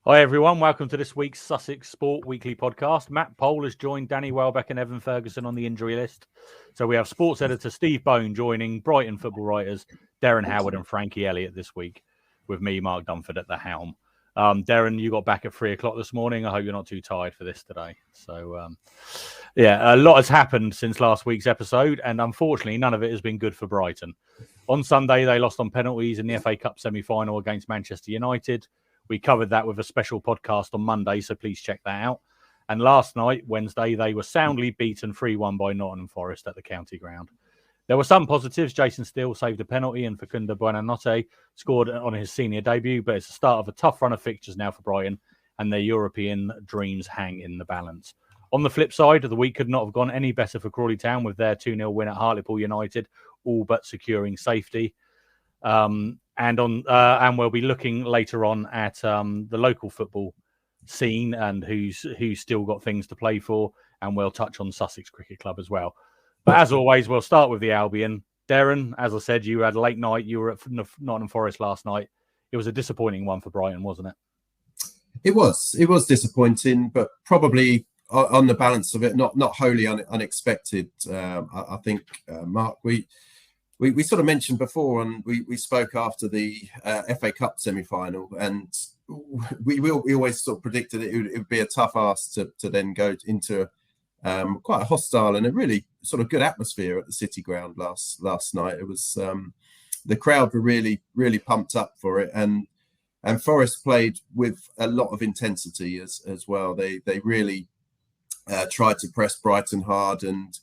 Hi everyone, welcome to this week's Sussex Sport Weekly podcast. Matt Pole has joined Danny Welbeck and Evan Ferguson on the injury list. So we have sports editor Steve Bone joining Brighton football writers Derren Howard and Frankie Elliott this week, with me, Mark Dunford, at the helm. Derren, you got back at 3 o'clock this morning. I hope you're not too tired for this today. So, a lot has happened since last week's episode, and unfortunately, none of it has been good for Brighton. On Sunday, they lost on penalties in the FA Cup semi-final against Manchester United. We covered that with a special podcast on Monday, so please check that out. And last night, Wednesday, they were soundly beaten 3-1 by Nottingham Forest at the county ground. There were some positives. Jason Steele saved a penalty and Facundo Buonanotte scored on his senior debut, but it's the start of a tough run of fixtures now for Brighton, and their European dreams hang in the balance. On the flip side, the week could not have gone any better for Crawley Town with their 2-0 win at Hartlepool United, all but securing safety. And we'll be looking later on at the local football scene and who's still got things to play for, and we'll touch on Sussex Cricket Club as well. But as always, we'll start with the Albion. Derren, as I said, you had a late night. You were at Nottingham Forest last night. It was a disappointing one for Brighton, wasn't it? It was disappointing, but probably on the balance of it, not wholly unexpected. I think, Mark, we sort of mentioned before, and we spoke after the FA Cup semi-final, and we always sort of predicted it would be a tough ask to then go into quite a hostile and a really sort of good atmosphere at the City Ground last night. It was the crowd were really pumped up for it, and Forest played with a lot of intensity as well. They really tried to press Brighton hard, and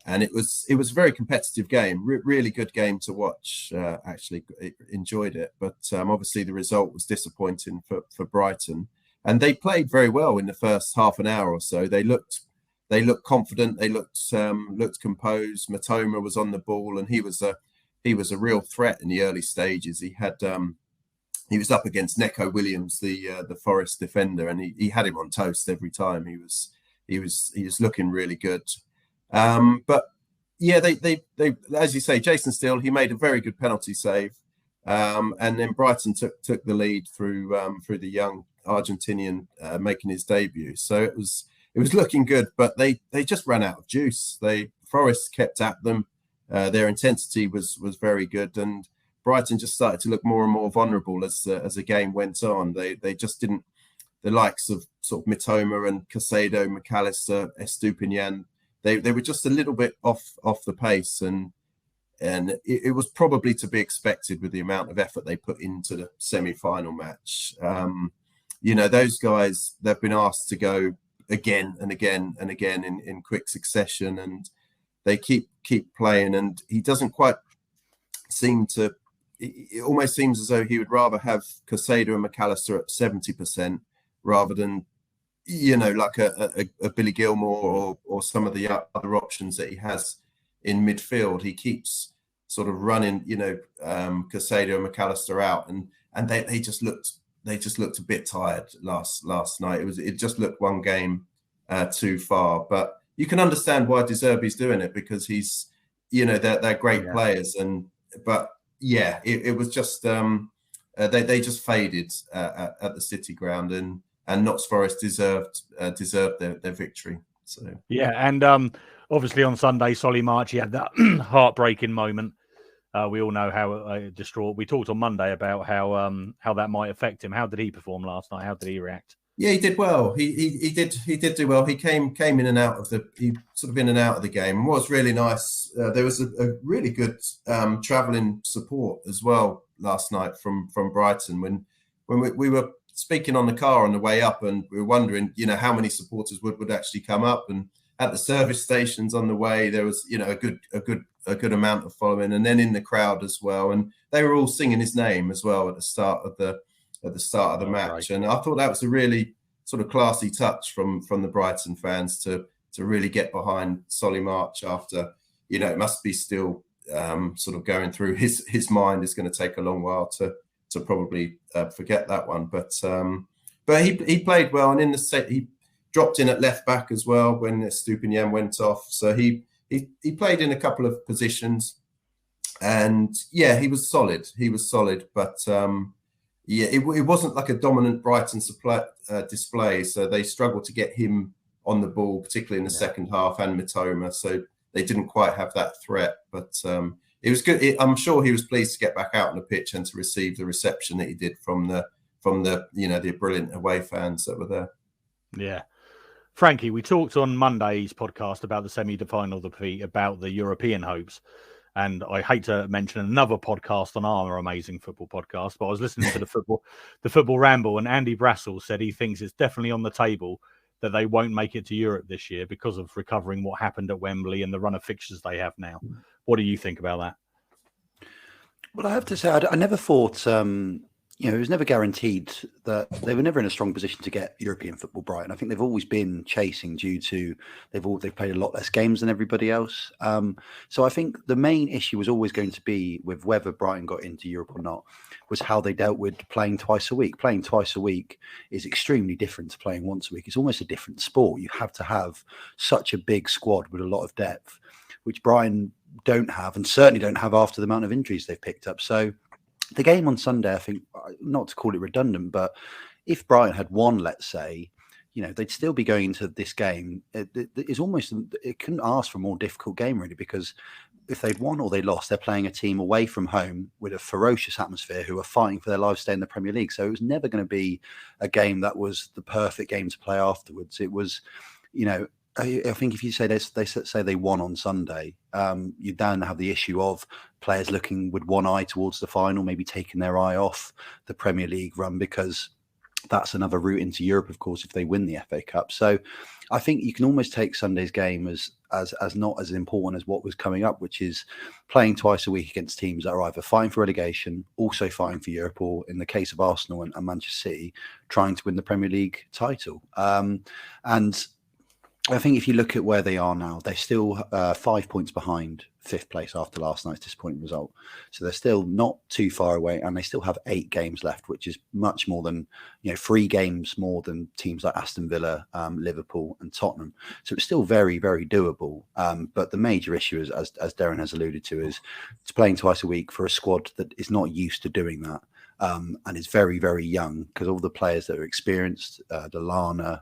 it was a very competitive game, really good game to watch. Actually, enjoyed it, but obviously the result was disappointing for Brighton. And they played very well in the first half an hour or so. They looked confident. They looked composed. Matoma was on the ball, and he was a real threat in the early stages. He was up against Neco Williams, the Forest defender, and he had him on toast every time. He was looking really good. But yeah, they as you say, Jason Steele, he made a very good penalty save, and then Brighton took the lead through the young Argentinian making his debut. So it was looking good, but they just ran out of juice. Forest kept at them. Their intensity was very good, and Brighton just started to look more and more vulnerable as the game went on. They just didn't. The likes of sort of Mitoma and Caicedo, McAllister, Estupinian, they were just a little bit off the pace, and it was probably to be expected with the amount of effort they put into the semi-final match. Those guys, they've been asked to go again and again and again in quick succession, and they keep playing, and he doesn't quite seem to. It almost seems as though he would rather have Caicedo and McAllister at 70% rather than like a Billy Gilmore or some of the other options that he has in midfield. He keeps sort of running, Caicedo and McAllister out, and they just looked a bit tired last night. It just looked one game too far, but you can understand why De Zerbi's doing it, because he's, they're great players, but it was just they just faded at the City Ground, and Notts Forest deserved their victory. So and obviously on Sunday, Solly March, he had that heartbreaking moment. We all know how distraught. We talked on Monday about how that might affect him. How did he perform last night? How did he react? Yeah, he did well. He did do well. He came in and out of the game. And what was really nice, there was a really good travelling support as well last night from Brighton. When we were speaking on the car on the way up, and we were wondering, how many supporters would actually come up, and at the service stations on the way, there was, a good amount of following, and then in the crowd as well, and they were all singing his name as well at the start of the match. Right. And I thought that was a really sort of classy touch from the Brighton fans to really get behind Solly March after, it must be still sort of going through his mind. It's going to take a long while to probably forget that one, but he played well, and in the set he dropped in at left back as well when Estupinian went off. So he played in a couple of positions, and he was solid. But Yeah, it wasn't like a dominant Brighton display, so they struggled to get him on the ball, particularly in the second half, and Mitoma. So they didn't quite have that threat, but it was good. I'm sure he was pleased to get back out on the pitch and to receive the reception that he did from the the brilliant away fans that were there. Yeah. Frankie, we talked on Monday's podcast about the semi-final defeat, about the European hopes. And I hate to mention another podcast on our amazing football podcast, but I was listening to the football ramble, and Andy Brassel said he thinks it's definitely on the table that they won't make it to Europe this year because of recovering what happened at Wembley and the run of fixtures they have now. What do you think about that? Well, I have to say, I never thought, it was never guaranteed that they were never in a strong position to get European football. Brighton, I think they've always been chasing due to they've played a lot less games than everybody else. So I think the main issue was always going to be with whether Brighton got into Europe or not, was how they dealt with playing twice a week. Playing twice a week is extremely different to playing once a week. It's almost a different sport. You have to have such a big squad with a lot of depth, which Brighton don't have, and certainly don't have after the amount of injuries they've picked up. So the game on Sunday, I think, not to call it redundant, but if Brighton had won, let's say, they'd still be going into this game. It couldn't ask for a more difficult game, really, because if they'd won or they lost, they're playing a team away from home with a ferocious atmosphere who are fighting for their lives to stay in the Premier League. So it was never going to be a game that was the perfect game to play afterwards. It was, I think if you say they say they won on Sunday, you then have the issue of players looking with one eye towards the final, maybe taking their eye off the Premier League run, because that's another route into Europe, of course, if they win the FA Cup. So I think you can almost take Sunday's game as not as important as what was coming up, which is playing twice a week against teams that are either fighting for relegation, also fighting for Europe, or in the case of Arsenal and Manchester City, trying to win the Premier League title. And I think if you look at where they are now, they're still 5 points behind fifth place after last night's disappointing result. So they're still not too far away, and they still have 8 games left, which is much more than, 3 games more than teams like Aston Villa, Liverpool and Tottenham. So it's still very, very doable. But the major issue, is, as Derren has alluded to, is it's playing twice a week for a squad that is not used to doing that. And is very, very young, because all the players that are experienced, Delana,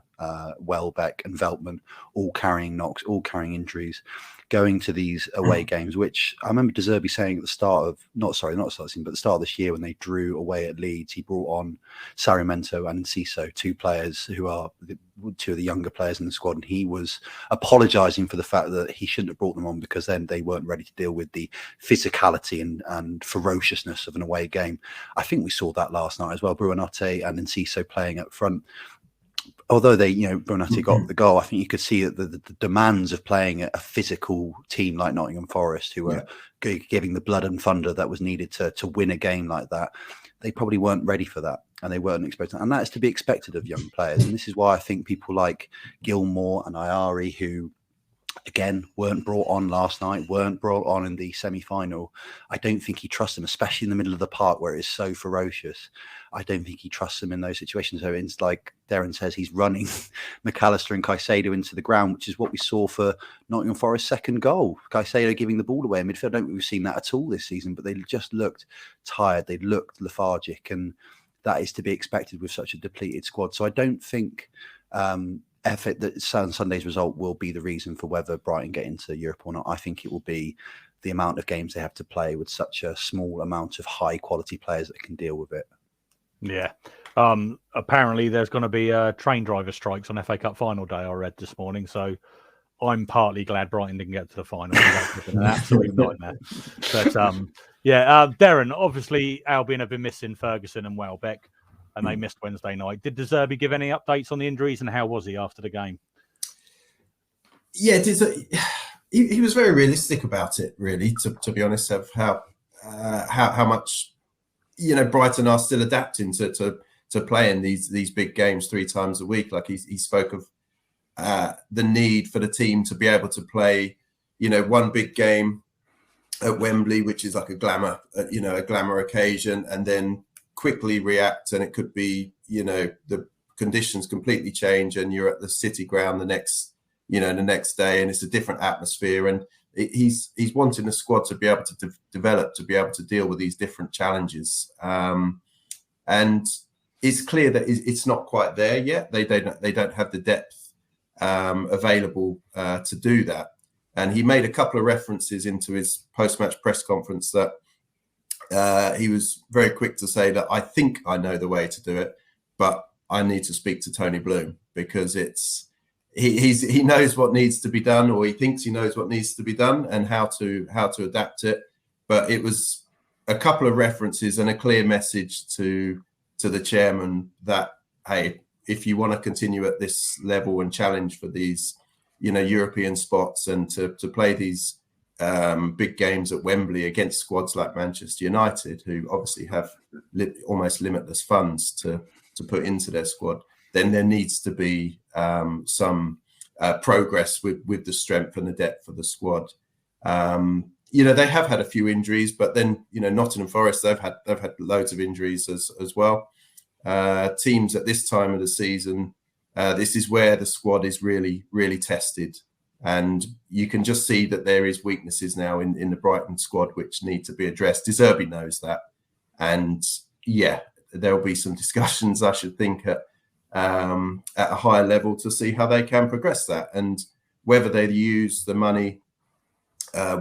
Welbeck and Veltman, all carrying knocks, all carrying injuries, going to these away games, which I remember De Zerbi saying at the start of, not the start of this year, when they drew away at Leeds, he brought on Sarmiento and Enciso, 2 players who are 2 of the younger players in the squad, and he was apologising for the fact that he shouldn't have brought them on, because then they weren't ready to deal with the physicality and ferociousness of an away game. I think we saw that last night as well, Buonanotte and Enciso playing up front. Although Buonanotte got the goal, I think you could see that the demands of playing a physical team like Nottingham Forest, who were giving the blood and thunder that was needed to win a game like that, they probably weren't ready for that, and they weren't expecting. And that is to be expected of young players. And this is why I think people like Gilmore and Ayari, who again weren't brought on last night, weren't brought on in the semi-final, I don't think he trusts them, especially in the middle of the park where it is so ferocious. I don't think he trusts them in those situations. So it's like Derren says, he's running McAllister and Caicedo into the ground, which is what we saw for Nottingham Forest's second goal. Caicedo giving the ball away in midfield. I don't think we've seen that at all this season, but they just looked tired. They looked lethargic, and that is to be expected with such a depleted squad. So I don't think that Sunday's result will be the reason for whether Brighton get into Europe or not. I think it will be the amount of games they have to play with such a small amount of high quality players that can deal with it. Yeah. Apparently there's going to be train driver strikes on FA Cup final day, I read this morning. So I'm partly glad Brighton didn't get to the final. That's an absolute nightmare. But Derren, obviously Albion have been missing Ferguson and Welbeck, and they missed Wednesday night. Did De Zerbi give any updates on the injuries, and how was he after the game? Yeah, he was very realistic about it, really, to be honest, of how much Brighton are still adapting to playing these big games 3 times a week. Like he spoke of the need for the team to be able to play, one big game at Wembley, which is like a glamour occasion, and then quickly react, and it could be, the conditions completely change, and you're at the City ground the next day, and it's a different atmosphere. And he's wanting the squad to be able to develop, to be able to deal with these different challenges. And and it's clear that it's not quite there yet. They don't have the depth available to do that. And he made a couple of references into his post-match press conference that he was very quick to say that I think I know the way to do it, but I need to speak to Tony Bloom, because he knows what needs to be done, or he thinks he knows what needs to be done and how to adapt it. But it was a couple of references and a clear message to the chairman that, hey, if you want to continue at this level and challenge for these, European spots and to play these big games at Wembley against squads like Manchester United, who obviously have almost limitless funds to put into their squad, then there needs to be some progress with the strength and the depth of the squad. They have had a few injuries, but then Nottingham Forest, they've had loads of injuries as well. Teams at this time of the season, this is where the squad is really, really tested. And you can just see that there is weaknesses now in the Brighton squad which need to be addressed. De Zerbi knows that. And yeah, there'll be some discussions, I should think, at a higher level to see how they can progress that, and whether they use the money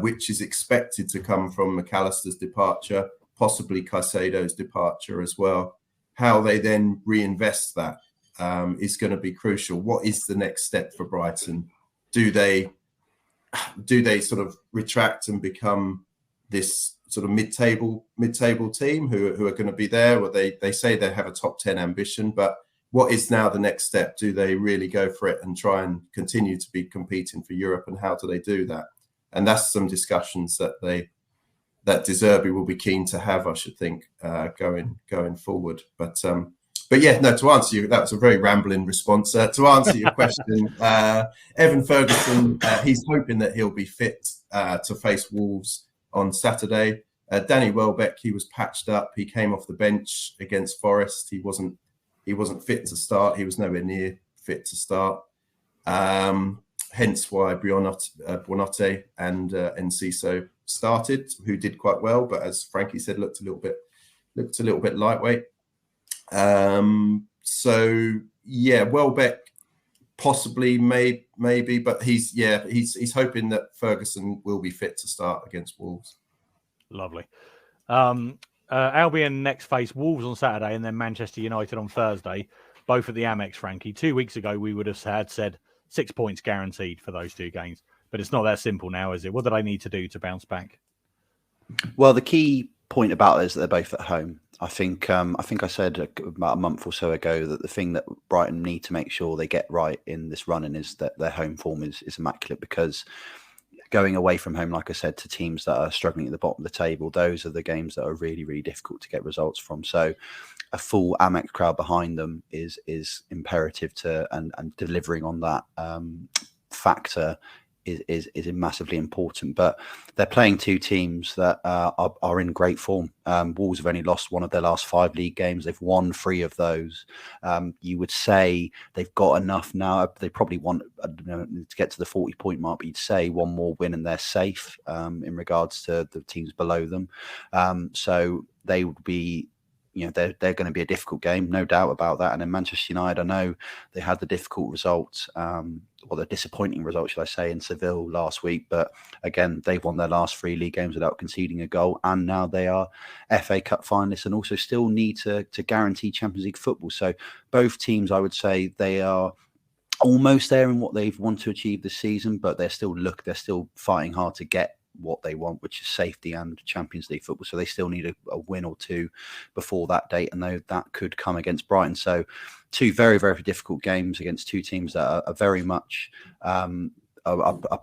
which is expected to come from McAllister's departure, possibly Caicedo's departure as well. How they then reinvest that is going to be crucial. What is the next step for Brighton? Do they sort of retract and become this sort of mid-table team who are going to be there? Or they say they have a top 10 ambition, but what is now the next step? Do they really go for it and try and continue to be competing for Europe? And how do they do that? And that's some discussions that De Zerbi will be keen to have, I should think, going forward. But yeah, no, to answer you, that was a very rambling response. To answer your question, Evan Ferguson, he's hoping that he'll be fit to face Wolves on Saturday. Danny Welbeck, he was patched up. He came off the bench against Forest. He wasn't fit to start. He was nowhere near fit to start. Hence why Buonanotte and Enciso started, who did quite well, but as Frankie said, looked a little bit lightweight. So yeah, Welbeck possibly, maybe, but he's hoping that Ferguson will be fit to start against Wolves. Lovely. Albion next face Wolves on Saturday and then Manchester United on Thursday, both at the Amex, Frankie. 2 weeks ago, we would have said 6 points guaranteed for those two games, but it's not that simple now, is it? What do they need to do to bounce back? Well, the key point about it is that they're both at home. I think I said about a month or so ago that the thing that Brighton need to make sure they get right in this running is that their home form is immaculate, because going away from home, like I said, to teams that are struggling at the bottom of the table, those are the games that are really, really difficult to get results from. So a full Amex crowd behind them is imperative and delivering on that factor is massively important. But they're playing two teams that are in great form. Wolves have only lost one of their last 5 league games. They've won 3 of those. You would say they've got enough now. They probably want to get to the 40-point mark, but you'd say one more win and they're safe in regards to the teams below them. So they would be, they're going to be a difficult game, no doubt about that. And then Manchester United, I know they had the difficult result, or the disappointing result, should I say, in Seville last week. But again, they've won their last 3 league games without conceding a goal. And now they are FA Cup finalists and also still need to guarantee Champions League football. So both teams, I would say, they are almost there in what they've wanted to achieve this season, but they're still fighting hard to get what they want, which is safety and Champions League football. So they still need a win or two before that date, and that could come against Brighton. So 2 very, very difficult games against 2 teams that are very much are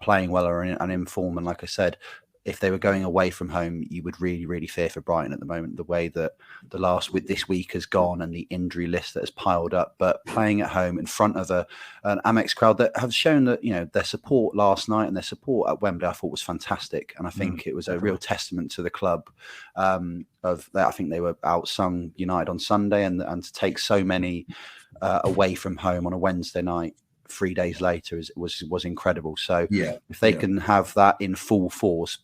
playing well and in form. And like I said, if they were going away from home, you would really, really fear for Brighton at the moment, the way that this week has gone and the injury list that has piled up. But playing at home in front of an Amex crowd that have shown that, their support last night and their support at Wembley, I thought was fantastic. And I think it was a real testament to the club of that. I think they were outsung United on Sunday, and to take so many away from home on a Wednesday night 3 days later was incredible. So if they can have that in full force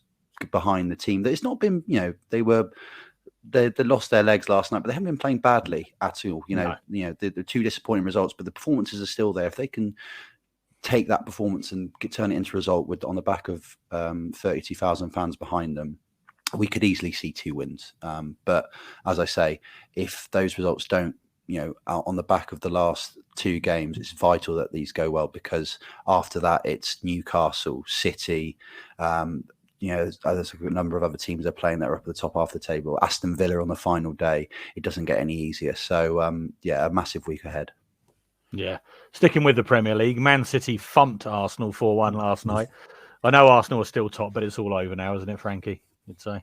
behind the team, that it's not been, they were they lost their legs last night, but they haven't been playing badly at all. No. The two disappointing results, but the performances are still there. If they can take that performance and turn it into a result on the back of 32,000 fans behind them, we could easily see 2 wins. But as I say, if those results don't, out on the back of the last 2 games, it's vital that these go well, because after that it's Newcastle, City, there's a number of other teams they're playing that are up at the top half of the table. Aston Villa on the final day. It doesn't get any easier. So a massive week ahead. Yeah. Sticking with the Premier League, Man City thumped Arsenal 4-1 last night. I know Arsenal are still top, but it's all over now, isn't it, Frankie? You'd say.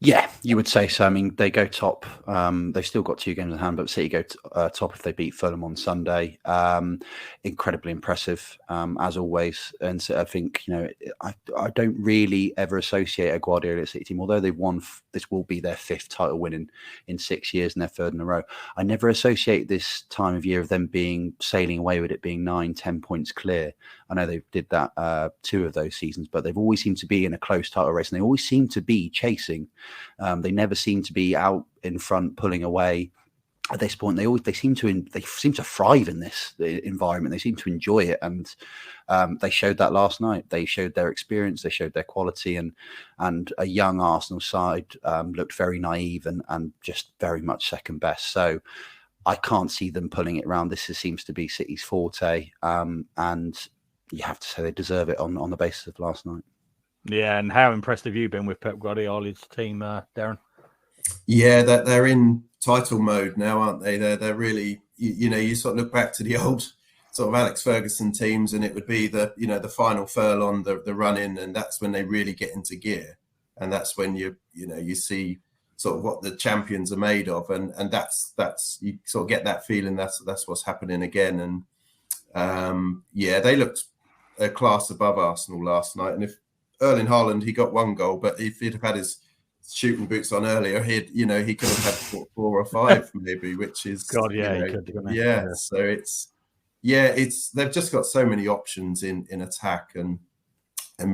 Yeah, you would say so. I mean, they go top. They've still got 2 games in hand, but City go top if they beat Fulham on Sunday. Incredibly impressive, as always. And so I think, I don't really ever associate a Guardiola City team, although they've won. This will be their 5th title win in 6 years and their 3rd in a row. I never associate this time of year of them sailing away with it being 9-10 points clear. I know they did that 2 of those seasons, but they've always seemed to be in a close title race, and they always seem to be chasing. They never seem to be out in front, pulling away. At this point, they seem to thrive in this environment. They seem to enjoy it, and they showed that last night. They showed their experience, they showed their quality, and a young Arsenal side looked very naive and just very much second best. So I can't see them pulling it around. This seems to be City's forte, and you have to say they deserve it on the basis of last night. Yeah, and how impressed have you been with Pep Guardiola's team, Derren? Yeah, they're in title mode now, aren't they? They're really, you sort of look back to the old sort of Alex Ferguson teams, and it would be the final furlong, the run in, and that's when they really get into gear, and that's when you see sort of what the champions are made of, and that's you sort of get that feeling that's what's happening again, and they looked a class above Arsenal last night, and if Erling Haaland, he got 1 goal, but if he'd have had his shooting boots on earlier, he could have had 4 or 5 maybe, which is God, yeah, he could have. Yeah, so it's they've just got so many options in attack, and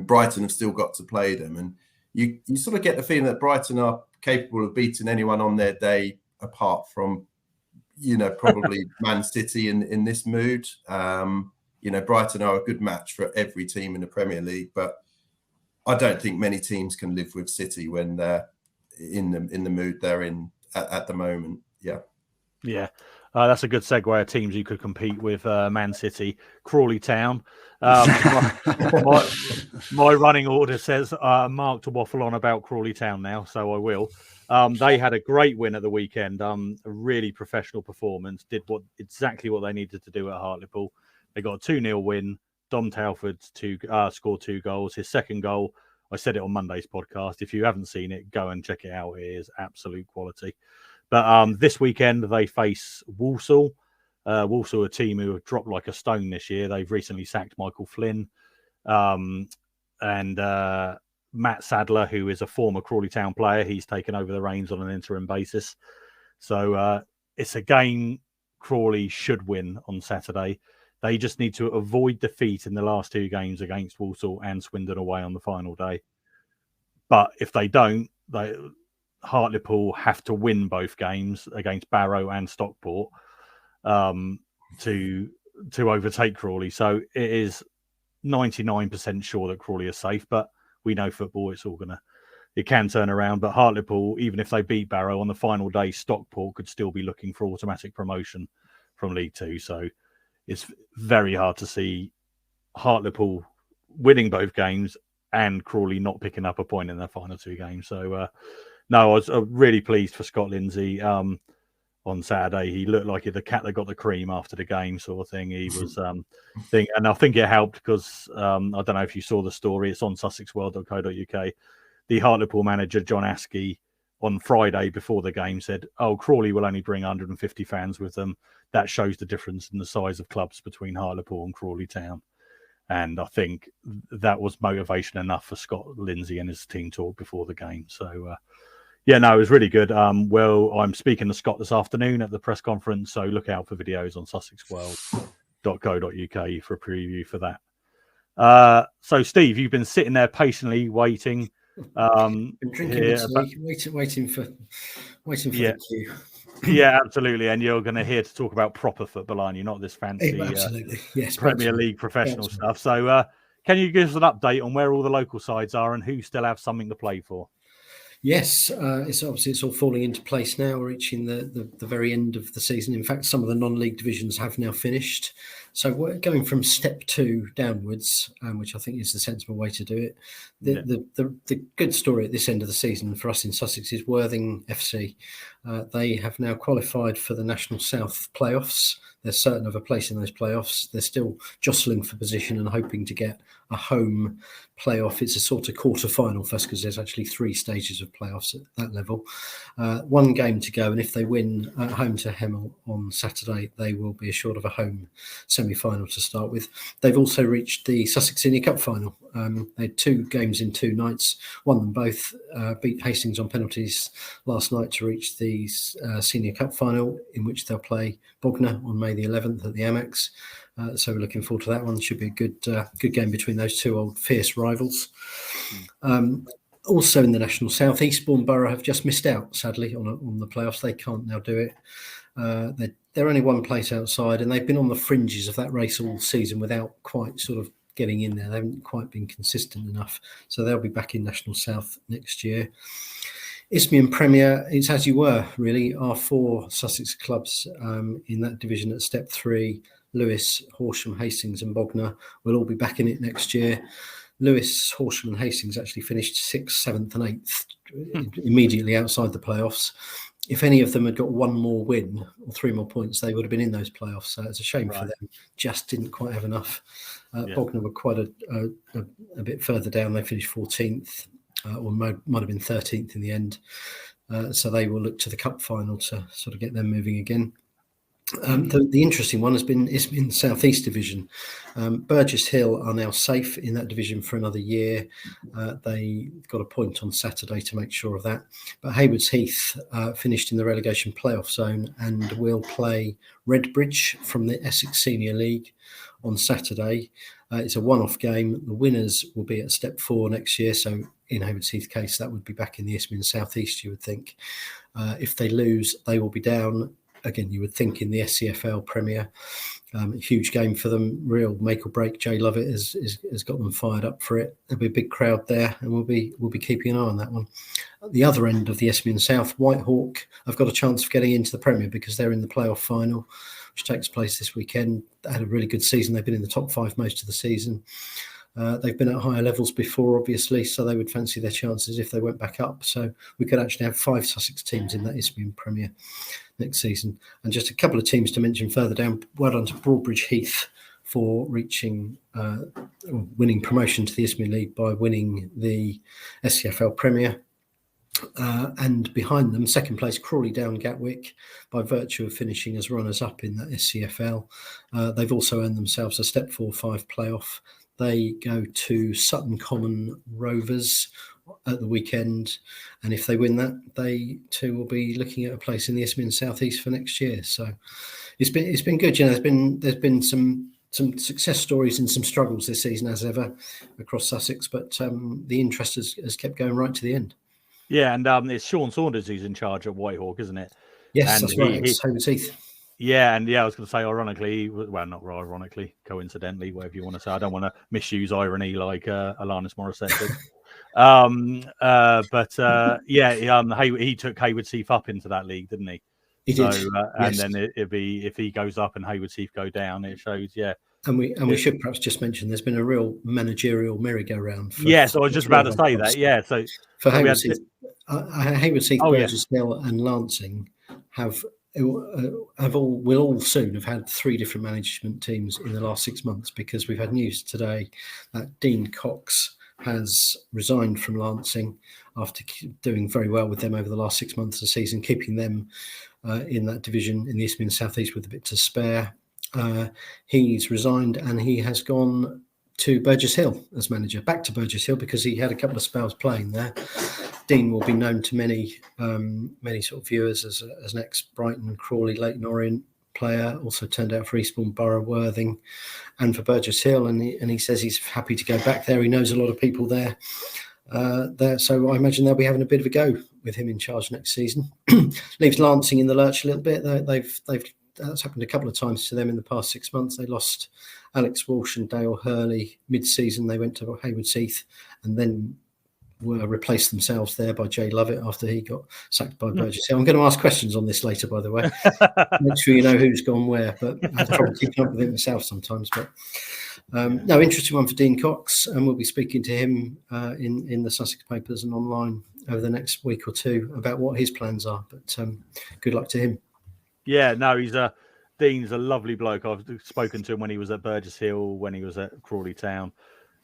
Brighton have still got to play them, and you sort of get the feeling that Brighton are capable of beating anyone on their day, apart from probably Man City in this mood. Brighton are a good match for every team in the Premier League, but I don't think many teams can live with City when they're in the mood they're in at the moment. Yeah. That's a good segue of teams you could compete with. Man City, Crawley Town. My running order says Mark to waffle on about Crawley Town now, so I will. They had a great win at the weekend. A really professional performance. Did exactly what they needed to do at Hartlepool. They got a 2-0 win. Dom Telford scored 2 goals. His second goal, I said it on Monday's podcast. If you haven't seen it, go and check it out. It is absolute quality. But this weekend, they face Walsall. Walsall, a team who have dropped like a stone this year. They've recently sacked Michael Flynn. And Matt Sadler, who is a former Crawley Town player, he's taken over the reins on an interim basis. So it's a game Crawley should win on Saturday. They just need to avoid defeat in the last 2 games against Walsall and Swindon away on the final day. But if they don't, Hartlepool have to win both games against Barrow and Stockport to overtake Crawley. So it is 99% sure that Crawley are safe, but we know football, it can turn around. But Hartlepool, even if they beat Barrow on the final day, Stockport could still be looking for automatic promotion from League Two. So it's very hard to see Hartlepool winning both games and Crawley not picking up a point in their final 2 games. So, no, I was really pleased for Scott Lindsay on Saturday. He looked like the cat that got the cream after the game sort of thing. He was and I think it helped because I don't know if you saw the story. It's on sussexworld.co.uk. The Hartlepool manager, John Askey, on Friday before the game said, Crawley will only bring 150 fans with them. That shows the difference in the size of clubs between Hartlepool and Crawley Town. And I think that was motivation enough for Scott Lindsay and his team talk before the game. So, it was really good. I'm speaking to Scott this afternoon at the press conference, so look out for videos on sussexworld.co.uk for a preview for that. So, Steve, you've been sitting there patiently waiting Been drinking here, the tea, waiting for the cue. Yeah, absolutely. And you're going to hear to talk about proper football, aren't you? Not this fancy Absolutely. Yes, Premier League professional stuff. So can you give us an update on where all the local sides are and who still have something to play for? Yes, it's all falling into place now. We're reaching the very end of the season. In fact, some of the non-league divisions have now finished. So we're going from step 2 downwards, which I think is the sensible way to do it. The good story at this end of the season for us in Sussex is Worthing FC. They have now qualified for the National South playoffs. They're certain of a place in those playoffs. They're still jostling for position and hoping to get a home playoff. It's a sort of quarter-final first because there's actually 3 stages of playoffs at that level. 1 game to go, and if they win at home to Hemel on Saturday, they will be assured of a home semi-final to start with. They've also reached the Sussex Senior Cup final. They had 2 games in 2 nights, won them both, beat Hastings on penalties last night to reach the Senior Cup final, in which they'll play Bognor on May the 11th at the Amex. So we're looking forward to that one. Should be a good game between those 2 old fierce rivals. Also in the National South, Eastbourne Borough have just missed out, sadly, on the playoffs. They can't now do it. They're only 1 place outside, and they've been on the fringes of that race all season without quite sort of getting in there. They haven't quite been consistent enough. So they'll be back in National South next year. Isthmian Premier, it's as you were, really. Our 4 Sussex clubs in that division at step 3, Lewis, Horsham, Hastings and Bognor, will all be back in it next year. Lewis, Horsham and Hastings actually finished 6th, 7th and 8th immediately outside the playoffs. If any of them had got 1 more win or 3 more points, they would have been in those playoffs. So it's a shame for them. Just didn't quite have enough. Bognor were quite a bit further down. They finished 14th or might have been 13th in the end. So they will look to the cup final to sort of get them moving again. The interesting one has been in the South East Division. Burgess Hill are now safe in that division for another year. They got a point on Saturday to make sure of that. But Haywards Heath finished in the relegation playoff zone and will play Redbridge from the Essex Senior League on Saturday. It's a one-off game. The winners will be at step 4 next year. So in Haywards Heath case, that would be back in the Isthmian South East, you would think. If they lose, they will be down. Again, you would think in the SCFL Premier, huge game for them, real make or break. Jay Lovett has got them fired up for it. There'll be a big crowd there, and we'll be keeping an eye on that one. At the other end of the Isthmian South, Whitehawk have got a chance of getting into the Premier because they're in the playoff final, which takes place this weekend. They had a really good season. They've been in the top 5 most of the season. They've been at higher levels before, obviously, so they would fancy their chances if they went back up. So we could actually have 5 Sussex teams in that Isthmian Premier next season. And just a couple of teams to mention further down. Well done to Broadbridge Heath for winning promotion to the Isthmian League by winning the SCFL Premier. And behind them, second place, Crawley Down Gatwick, by virtue of finishing as runners-up in that SCFL. They've also earned themselves a step 4-5 playoff. They go to Sutton Common Rovers at the weekend, and if they win that, they too will be looking at a place in the Isthmian South East for next year. So it's been good. You know, there's been some success stories and some struggles this season as ever across Sussex, but the interest has kept going right to the end. Yeah, and it's Sean Saunders who's in charge at Whitehawk, isn't it? Yes, and that's right. It's Haywards Heath. Yeah, and I was going to say ironically, well, not ironically, coincidentally, whatever you want to say. I don't want to misuse irony like Alanis Morissette did. He took Haywards Heath up into that league, didn't he? He did. Yes. And then if he goes up and Haywards Heath go down, it shows, yeah. And we should perhaps just mention there's been a real managerial merry-go-round. Yes, I was just about to say that. Yeah, so for Haywards Heath, Burgess Hill, and Lancing will all soon have had 3 different management teams in the last 6 months, because we've had news today that Dean Cox has resigned from Lancing after doing very well with them over the last 6 months of the season, keeping them in that division in the Isthmian South East with a bit to spare. He's resigned and he has gone to Burgess Hill as manager, back to Burgess Hill, because he had a couple of spells playing there. Dean will be known to many sort of viewers as an ex-Brighton, Crawley, Leyton Orient player. Also turned out for Eastbourne Borough, Worthing, and for Burgess Hill. And he says he's happy to go back there. He knows a lot of people there. there. So I imagine they'll be having a bit of a go with him in charge next season. Leaves Lancing in the lurch a little bit. That's happened a couple of times to them in the past 6 months. They lost Alex Walsh and Dale Hurley mid-season. They went to Haywards Heath and then were replaced themselves there by Jay Lovett after he got sacked by Burgess. I'm going to ask questions on this later, by the way. Make sure you know who's gone where, but I have trouble keeping up with it myself sometimes. But no, interesting one for Dean Cox, and we'll be speaking to him in the Sussex papers and online over the next week or two about what his plans are. But good luck to him. Yeah, no, Dean's a lovely bloke. I've spoken to him when he was at Burgess Hill, when he was at Crawley Town.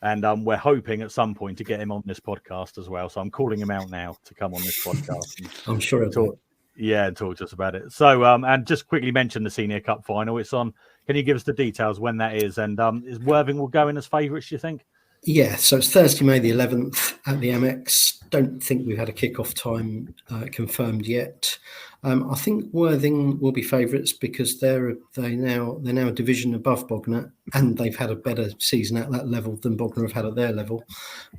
And we're hoping at some point to get him on this podcast as well. So I'm calling him out now to come on this podcast. I'm sure he'll talk. Yeah, and talk to us about it. So, and just quickly mention the Senior Cup final. It's on. Can you give us the details when that is? And is Worthing will go in as favourites, do you think? Yeah, so it's Thursday, May the 11th at the Amex. Don't think we've had a kick-off time confirmed yet. I think Worthing will be favourites because they're now a division above Bognor, and they've had a better season at that level than Bognor have had at their level.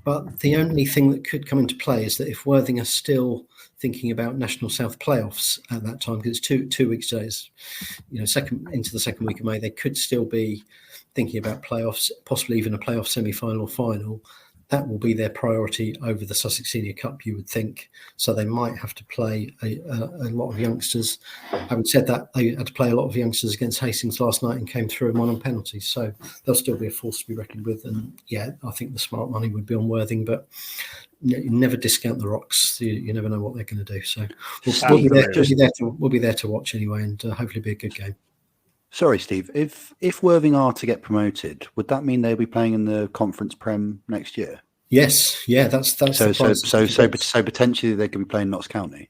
But the only thing that could come into play is that if Worthing are still thinking about National South playoffs at that time, because it's two weeks today, into the second week of May, they could still be thinking about playoffs, possibly even a playoff semi-final or final. That will be their priority over the Sussex Senior Cup, you would think. So they might have to play a lot of youngsters. Having said that, they had to play a lot of youngsters against Hastings last night and came through and won on penalties. So they'll still be a force to be reckoned with. And yeah, I think the smart money would be on Worthing, but you never discount the Rocks. You never know what they're going to do. So we'll be there to watch anyway, and hopefully be a good game. Sorry, Steve. If Worthing are to get promoted, would that mean they'll be playing in the Conference Prem next year? Yes, yeah, that's so potentially they could be playing Notts County.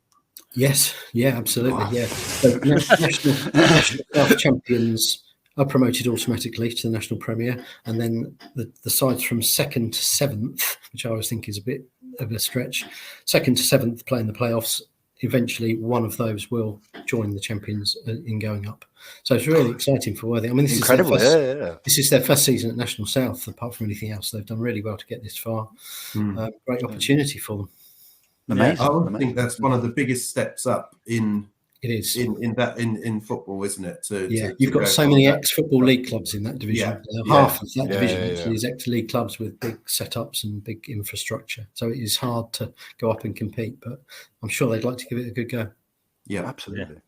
Yes, yeah, absolutely, yeah. So national champions are promoted automatically to the National Premier, and then the sides from 2nd to 7th, which I always think is a bit of a stretch, 2nd to 7th playing the playoffs. Eventually, one of those will join the champions in going up. So it's really exciting for Worthing. I mean, this is their first season at National South. Apart from anything else, they've done really well to get this far. Great opportunity for them. Amazing. I would think that's one of the biggest steps up in. It is in football, isn't it? You've got so many ex-football league clubs in that division. Half of that division is ex-league clubs with big setups and big infrastructure. So it is hard to go up and compete, but I'm sure they'd like to give it a good go. Yeah, absolutely.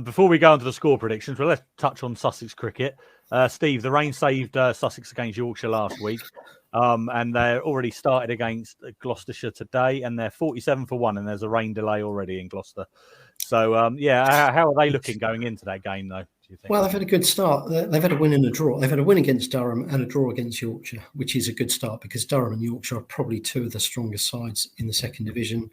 Before we go on to the score predictions, well, let's touch on Sussex cricket. Steve, the rain saved Sussex against Yorkshire last week. And they're already started against Gloucestershire today, and they're 47 for 1, and there's a rain delay already in Gloucester. So, how are they looking going into that game, though, do you think? Well, they've had a good start. They've had a win and a draw. They've had a win against Durham and a draw against Yorkshire, which is a good start because Durham and Yorkshire are probably two of the strongest sides in the second division.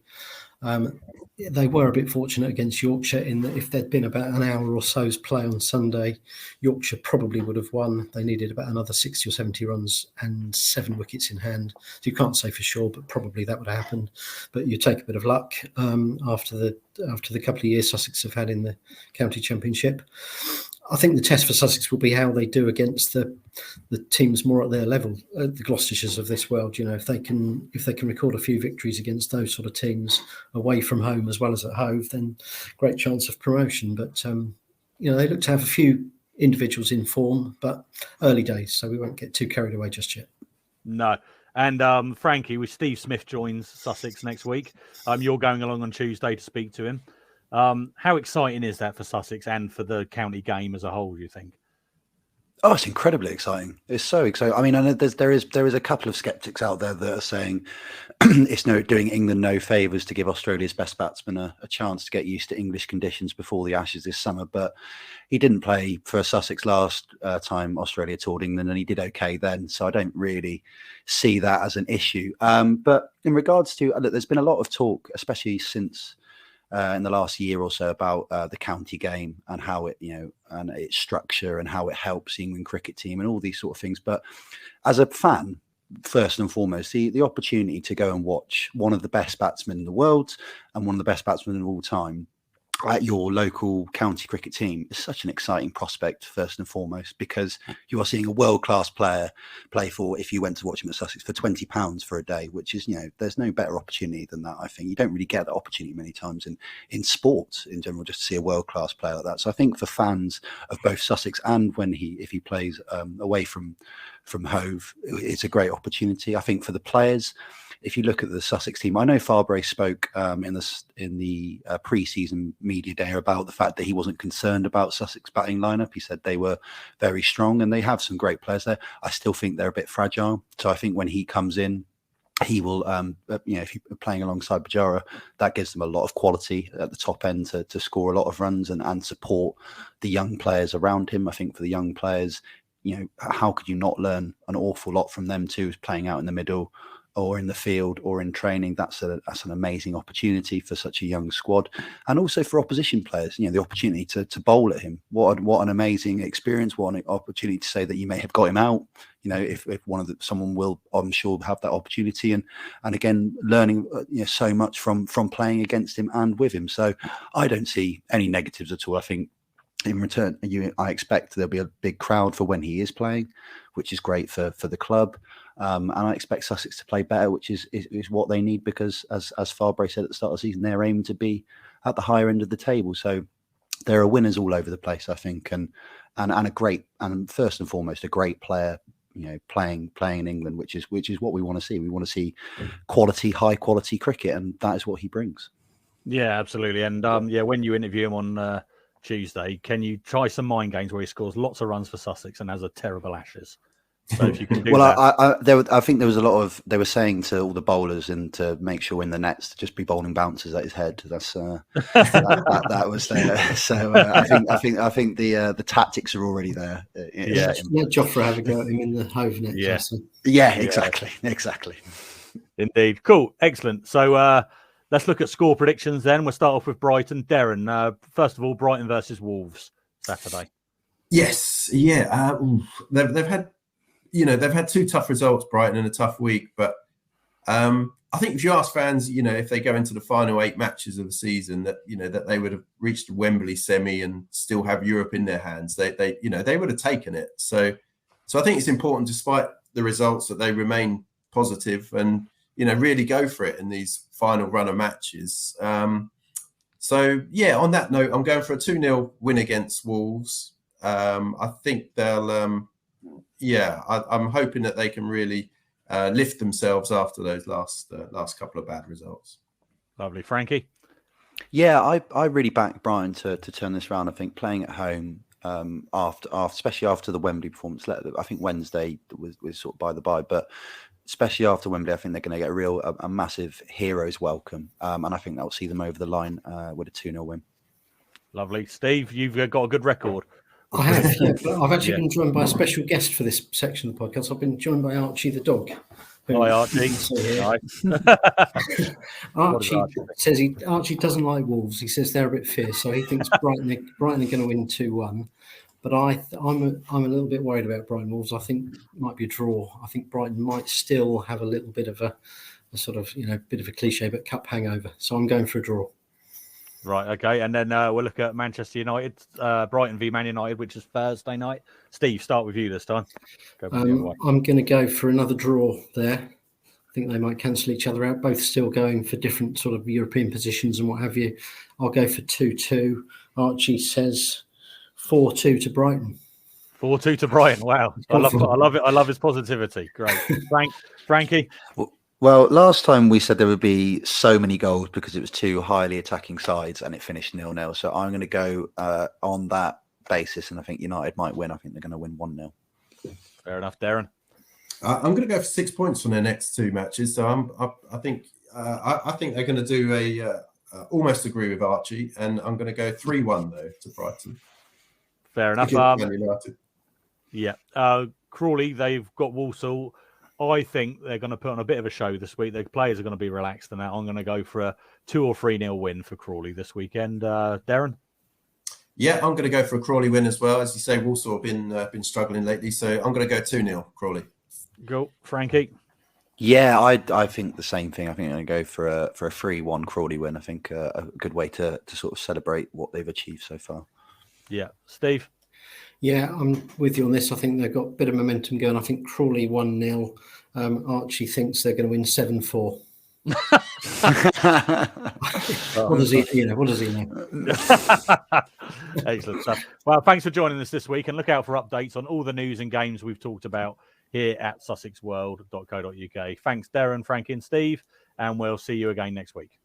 They were a bit fortunate against Yorkshire in that if there'd been about an hour or so's play on Sunday, Yorkshire probably would have won. They needed about another 60 or 70 runs and 7 wickets in hand. So you can't say for sure, but probably that would have happened. But you take a bit of luck after the couple of years Sussex have had in the county championship. I think the test for Sussex will be how they do against the teams more at their level, the Gloucestershires of this world. If they can record a few victories against those sort of teams away from home as well as at Hove, then great chance of promotion. But they look to have a few individuals in form, but early days, so we won't get too carried away just yet. No. And Frankie, with Steve Smith joins Sussex next week. You're going along on Tuesday to speak to him. How exciting is that for Sussex and for the county game as a whole, do you think? Oh, it's incredibly exciting. It's so exciting. I mean, I know there is a couple of skeptics out there that are saying it's doing England no favours to give Australia's best batsman a chance to get used to English conditions before the Ashes this summer. But he didn't play for Sussex last time Australia toured England, and he did okay then. So I don't really see that as an issue. But in regards to, there's been a lot of talk, especially since in the last year or so, about the county game and how it, and its structure and how it helps the England cricket team and all these sort of things. But as a fan, first and foremost, the opportunity to go and watch one of the best batsmen in the world and one of the best batsmen of all time at your local county cricket team is such an exciting prospect, first and foremost, because you are seeing a world-class player play for, if you went to watch him at Sussex, for £20 for a day, which is, there's no better opportunity than that. I think you don't really get that opportunity many times in sports in general, just to see a world-class player like that. So I think for fans of both Sussex and if he plays away from Hove, it's a great opportunity. I think for the players, if you look at the Sussex team, I know Farbre spoke in the pre-season media day about the fact that he wasn't concerned about Sussex batting lineup. He said they were very strong and they have some great players there. I still think they're a bit fragile. So I think when he comes in, he will, if you're playing alongside Bajara, that gives them a lot of quality at the top end to score a lot of runs and support the young players around him. I think for the young players, how could you not learn an awful lot from them too, playing out in the middle or in the field or in training? That's an amazing opportunity for such a young squad, and also for opposition players. The opportunity to bowl at him. What an amazing experience! What an opportunity to say that you may have got him out. If someone will, I'm sure, have that opportunity, and again learning so much from playing against him and with him. So I don't see any negatives at all. I think in return, I expect there'll be a big crowd for when he is playing, which is great for the club. And I expect Sussex to play better, which is what they need, because as Farbre said at the start of the season, they're aiming to be at the higher end of the table. So there are winners all over the place, I think, and a great, and first and foremost, a great player, playing in England, which is what we want to see. We want to see high quality cricket, and that is what he brings. Yeah, absolutely. And when you interview him on Tuesday, can you try some mind games where he scores lots of runs for Sussex and has a terrible Ashes? So if you can do that. I think there was a lot of, they were saying to all the bowlers and to make sure in the nets to just be bowling bouncers at his head. That's that was there. So I think the tactics are already there. Let Joffre have a go at him in the Hove net. Yeah, exactly. Indeed. Cool, excellent. So let's look at score predictions then. We'll start off with Brighton. Derren, first of all, Brighton versus Wolves Saturday. Yes, yeah. They've had. They've had two tough results, Brighton, in a tough week. But I think if you ask fans, if they go into the final 8 matches of the season, that they would have reached the Wembley semi and still have Europe in their hands, they would have taken it. So I think it's important, despite the results, that they remain positive and really go for it in these final run of matches. So yeah, on that note, I'm going for a 2-0 win against Wolves. I think they'll. I'm hoping that they can really lift themselves after those last couple of bad results. Lovely. Frankie? Yeah, I really back Brighton to turn this around. I think playing at home, after especially after the Wembley performance, I think Wednesday was sort of by the by, but especially after Wembley, I think they're going to get a massive hero's welcome. And I think that will see them over the line with a 2-0 win. Lovely. Steve, you've got a good record. I have, but I've actually been joined by a special guest for this section of the podcast. I've been joined by Archie the dog. Hi, Archie. Archie says Archie doesn't like Wolves. He says they're a bit fierce, so he thinks Brighton are going to win 2-1. But I'm a little bit worried about Brighton Wolves. I think it might be a draw. I think Brighton might still have a little bit of a sort of bit of a cliche, but cup hangover. So I'm going for a draw. Right, okay. And then we'll look at Manchester United, Brighton v Man United, which is Thursday night. Steve, start with you this time. I'm going to go for another draw there. I think they might cancel each other out, both still going for different sort of European positions and what have you. I'll go for 2-2. Archie says 4-2 to Brighton. 4-2 to Brighton. Wow. I love it. I love his positivity. Great. Frankie? Well, last time we said there would be so many goals because it was two highly attacking sides and it finished 0-0. So I'm going to go on that basis, and I think United might win. I think they're going to win 1-0. Fair enough, Derren. I'm going to go for 6 points from their next 2 matches. So I think they're going to do almost agree with Archie, and I'm going to go 3-1 though to Brighton. Fair enough. Yeah, Crawley, they've got Walsall. I think they're going to put on a bit of a show this week. The players are going to be relaxed and that. I'm going to go for a 2 or 3-0 win for Crawley this weekend. Derren? Yeah, I'm going to go for a Crawley win as well. As you say, Walsall have been struggling lately, so I'm going to go 2-0 Crawley. Go, Frankie. Yeah, I think the same thing. I think I'm going to go for a 3-1 Crawley win. I think a good way to sort of celebrate what they've achieved so far. Yeah, Steve. Yeah, I'm with you on this. I think they've got a bit of momentum going. I think Crawley 1-0. Archie thinks they're going to win 7-4. What does he know? Excellent stuff. Well, thanks for joining us this week, and look out for updates on all the news and games we've talked about here at sussexworld.co.uk. Thanks, Derren, Frankie, and Steve, and we'll see you again next week.